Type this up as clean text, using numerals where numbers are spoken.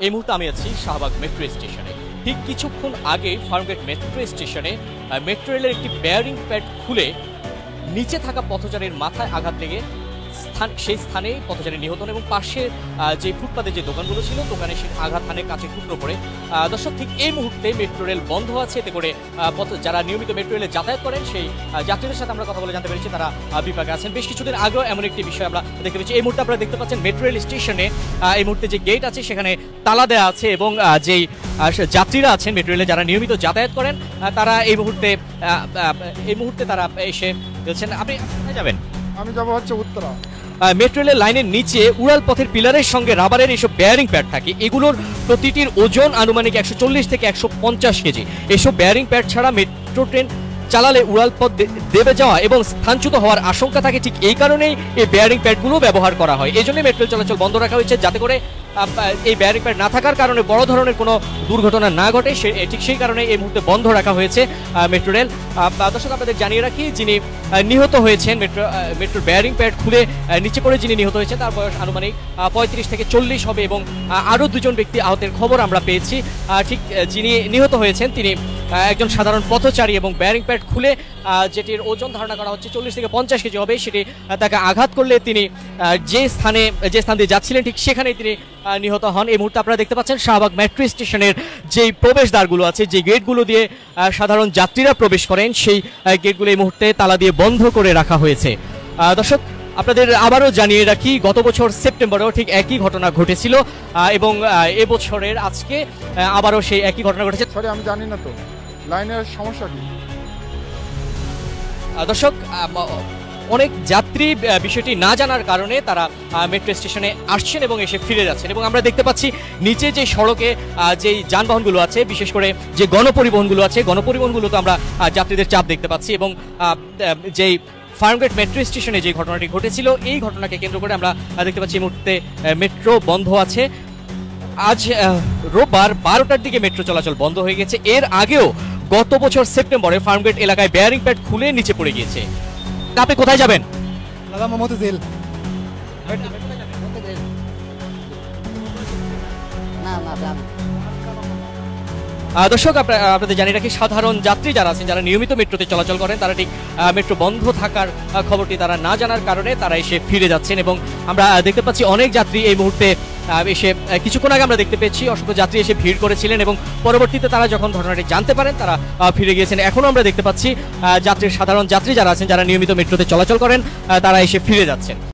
এই মুহূর্তে আমি আছি শাহবাগ মেট্রো স্টেশনে। ঠিক কিছুক্ষণ আগে ফার্মগেট মেট্রো স্টেশনে মেট্রো রেলের একটি বেয়ারিং প্যাড খুলে নিচে থাকা পথচারীর মাথায় আঘাত লেগে সেই স্থানে পথচারী নিহত এবং পাশে যে ফুটপাতে যে দোকানগুলো ছিল দোকানে সে আঘাত হানে কাঁচের টুকরো পড়ে। দর্শক, ঠিক এই মুহূর্তে মেট্রো রেল বন্ধ আছে, এতে করে যারা নিয়মিত মেট্রো রেলে যাতায়াত করেন সেই যাত্রীদের সাথে আমরা কথা বলে জানতে পেরেছি তারা বিপাকে আছেন। বেশ কিছুদিন আগেও এমন একটি বিষয় আমরা দেখতে পেয়েছি। এই মুহূর্তে আপনারা দেখতে পাচ্ছেন মেট্রো রেল স্টেশনে এই মুহূর্তে যে গেট আছে সেখানে তালা দেওয়া আছে এবং যেই যাত্রীরা আছেন মেট্রো রেলে যারা নিয়মিত যাতায়াত করেন তারা এই মুহূর্তে তারা এসে বলছেন। আপনি কোথায় যাবেন? আমি যাবো হচ্ছে উত্তরা। মেট্রো রেলের লাইনের নিচে উড়াল পথের পিলারের সঙ্গে রাবারের এইসব বেয়ারিং প্যাড থাকে। এগুলোর প্রতিটির ওজন আনুমানিক 140 থেকে 150 কেজি। এসব বেয়ারিং প্যাড ছাড়া মেট্রো ট্রেন চালালে উড়াল পথ দেবে যাওয়া এবং স্থানচ্যুত হওয়ার আশঙ্কা থাকে। ঠিক এই কারণেই এই বেয়ারিং প্যাডগুলো ব্যবহার করা হয়। এই জন্যই মেট্রো চলাচল বন্ধ রাখা হয়েছে, যাতে করে এই বেয়ারিং প্যাড না থাকার কারণে বড় ধরনের কোনো দুর্ঘটনা না ঘটে। ঠিক সেই কারণে এই মুহূর্তে বন্ধ রাখা হয়েছে মেট্রো রেল। দর্শক, আপনাদের জানিয়ে রাখি, যিনি নিহত হয়েছেন মেট্রোর বেয়ারিং প্যাড খুলে নিচে পড়ে যিনি নিহত হয়েছেন তার বয়স আনুমানিক 35 থেকে 40 হবে এবং আরও দুজন ব্যক্তি আহতের খবর আমরা পেয়েছি। ঠিক যিনি নিহত হয়েছেন তিনি একজন সাধারণ পথচারী এবং বেয়ারিং প্যাড খুলে যেটির ওজন ধারণা করা হচ্ছে 40 থেকে 50 কেজি হবে, সেটি তাকে আঘাত করলে তিনি যে স্থান দিয়ে যাচ্ছিলেন ঠিক সেখানেই তিনি নিহত হন। এই মুহূর্তে আপনারা দেখতে পাচ্ছেন শাহবাগ মেট্রো স্টেশনের যেই প্রবেশদ্বারগুলো আছে, যে গেটগুলো দিয়ে সাধারণ যাত্রীরা প্রবেশ করেন, সেই গেটগুলো এই মুহূর্তে তালা দিয়ে বন্ধ করে রাখা হয়েছে। দর্শক, আপনাদের আবারও জানিয়ে রাখি, গত বছর সেপ্টেম্বরেও ঠিক একই ঘটনা ঘটেছিল এবং এবছরের আজকে আবারও সেই একই ঘটনা ঘটেছে। সরি, আমি জানি না তো লাইনের সমস্যা কি। দর্শক, অনেক যাত্রী বিষয়টি না জানার কারণে তারা মেট্রো স্টেশনে আসছেন এবং এসে ফিরে যাচ্ছেন এবং আমরা দেখতে পাচ্ছি নিচে যে সড়কে যেই যানবাহনগুলো আছে, বিশেষ করে যে গণপরিবহনগুলো আছে, গণপরিবহনগুলোতে আমরা যাত্রীদের চাপ দেখতে পাচ্ছি এবং যেই ফার্মগেট মেট্রো স্টেশনে যে ঘটনাটি ঘটেছিল এই ঘটনাকে কেন্দ্র করে আমরা দেখতে পাচ্ছি এই মুহূর্তে মেট্রো বন্ধ আছে। আজ রোববার 12টার দিকে মেট্রো চলাচল বন্ধ হয়ে গেছে। এর আগেও গত বছর সেপ্টেম্বরে ফার্মগেট এলাকায় বেয়ারিং প্যাড খুলে নিচে পড়ে গিয়েছে। আপনি কোথায় যাবেন? দাদা মোহাম্মদ জেল। দর্শক, আপনাদের জানিয়ে রাখি, সাধারণ যাত্রী যারা আছেন, যারা নিয়মিত মেট্রোতে চলাচল করেন, তারা ঠিক মেট্রো বন্ধ থাকার খবরটি তারা না জানার কারণে তারা এসে ফিরে যাচ্ছেন এবং আমরা দেখতে পাচ্ছি অনেক যাত্রী এই মুহূর্তে এসে কিছুক্ষণ আগে আমরা দেখতে পেয়েছি অসংখ্য যাত্রী এসে ভিড় করেছিলেন এবং পরবর্তীতে তারা যখন ঘটনাটি জানতে পারেন তারা ফিরে গিয়েছেন। এখনও আমরা দেখতে পাচ্ছি সাধারণ যাত্রী যারা আছেন, যারা নিয়মিত মেট্রোতে চলাচল করেন, তারা এসে ফিরে যাচ্ছেন।